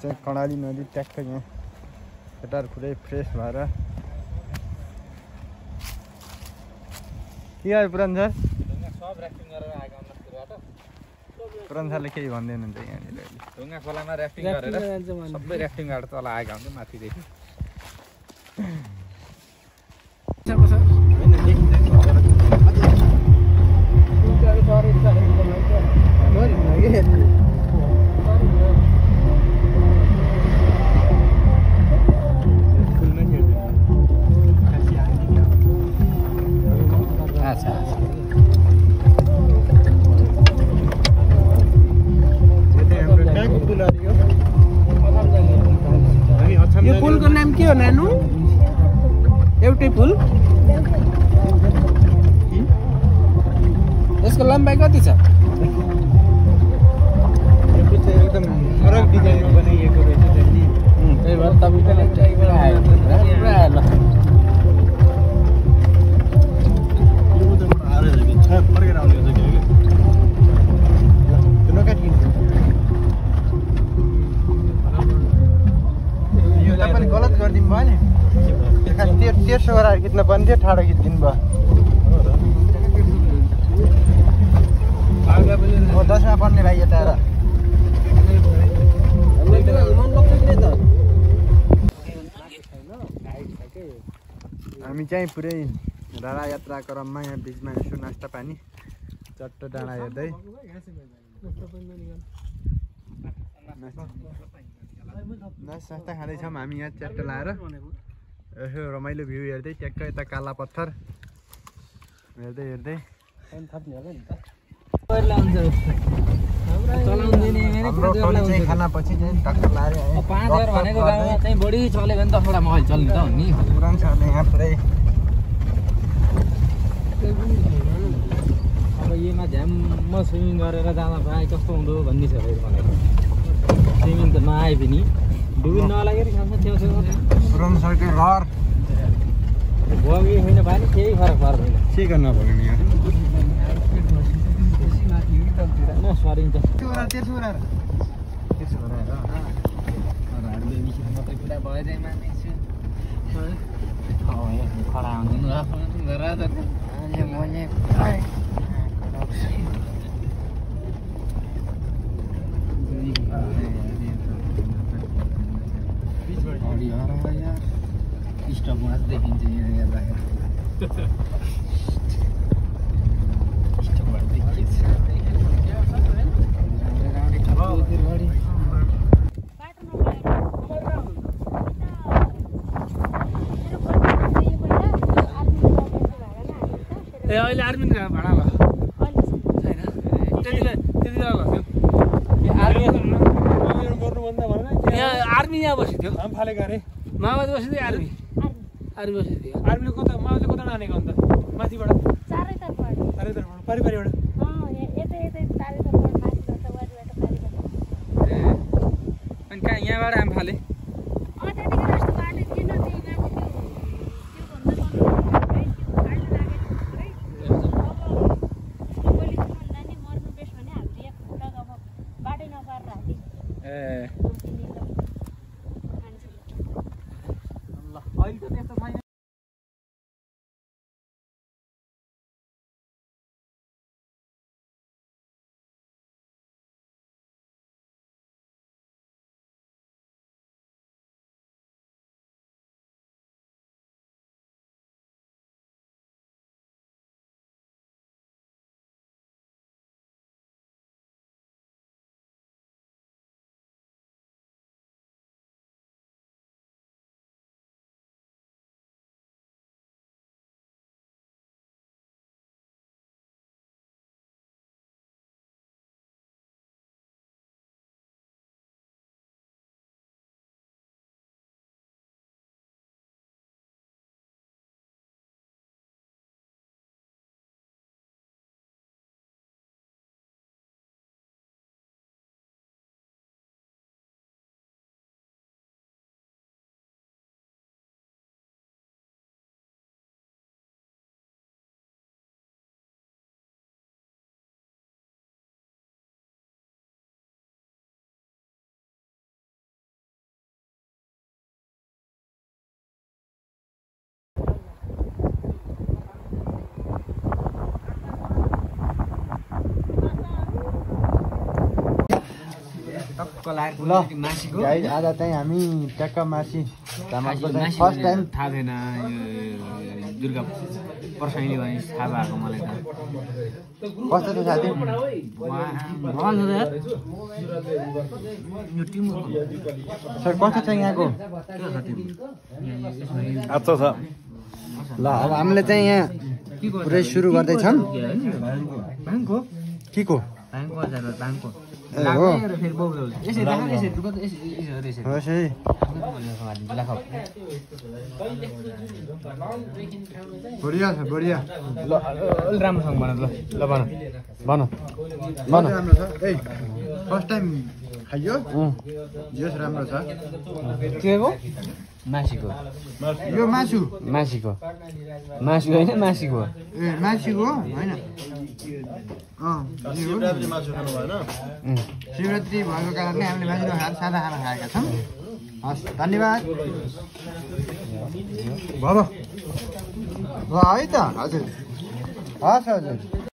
चाहिँ कर्णाली नदी ट्याक्क यहाँ केटाहरू पुरै फ्रेस भएर के आयो पुरान सर पुरान सरले केही भन्दैन नि त यहाँनिर ढुङ्गा खोलामा ऱ्याफ्टिङ गरेर सबै ऱ्याफ्टिङ गरेर तल आएका हुन्छ माथिदेखि यो पुलको नाम के हो नानु? एउटै पुल? यसको लम्बाइ कति छ? एकदम फरक डिजाइनमा बनाइएको रहेछ नि त्यही भएर तपाईँको आयो तपाईँले गलत गरिदिनु भयो नि तेर्सो गराएर खिच्न पर्ने थियो ठाडो खिचिदिनु भयो 10मा पढ्ने भाइ यता आएर हामी चाहिँ पुरै डाँडा यात्रा क्रममा यहाँ बिचमा यसो नास्ता पानी चट्ट डाँडा हेर्दै नास्ता खाँदैछौँ हामी यहाँ च्याट्ट लाएर यसो रमाइलो भ्यू हेर्दै ट्याक्क यता काला पत्थर हेर्दै हेर्दै खानापछि चाहिँ टक्कर लाएर 5000 भनेको गाउँमा चाहिँ बढी चल्यो भने 10 वटा मोबाइल चल्ने त हो नि पुरानो छ यहाँ पुरै अब यहीमा झ्याममा स्विमिङ गरेर जाँदा पाए कस्तो हुँदो भन्ने छ मलाई स्विमिङ त नआए पनि डुबी नलागेर खान्छ छेउछेउमा पुरानो सडकै रहर भोगी होइन भने केही फरक पर्दैन के गर्न भयो नि यहाँ सरिन्छ त्यसो गरेर मात्रै पुरा भइदिए मानिस खडा हुँदैन स्टप मास देखिन्छ यहाँ हेर्दाखेरि ए अहिले आर्मीको भाडा भयो छैन त्यति बेला यहाँ आर्मी यहाँ बसेको थियो फालेको अरे माओवादी बसेको थियो आर्मी बसेको थियो आर्मीले कता माओवादीले कता नानेको अन्त माथिबाट चारैतर्फबाट पारिबाट अनि कहाँ यहाँबाट आम फाले अहिले त त्यस्तो छैन ल गाइस आज चाहिँ हामी ट्याक्क मासी तामाङको चाहिँ फर्स्ट टाइम थाहा थिएन यो दुर्गा पर्साइले भने थाहा भएको मलाई त कस्तो छ साथी यो टिम सर कस्तो छ यहाँको अच्छा छ ल अब हामीले चाहिँ यहाँ पुरै सुरु गर्दैछौँ भाङको के को भाङको हजार भाङको हो फेरि बोक्दै यसरी राख यसरी दुःख त यसरी होस् है बढिया छ बढिया ल अलि राम्रोसँग बना ल बना भन भन राम्रो छ ए फर्स्ट टाइम खाइयो यस राम्रो छ के हो मासीको यो मासु मासीको मासु होइन मासीको ए मासुको होइन शिवरात्रि मासु खानु भएन शिवरात्रि भएको कारणले हामीले मासु नखाएर सादा खाना खाएका छौँ हस् धन्यवाद भयो है त हजुर हस् हजुर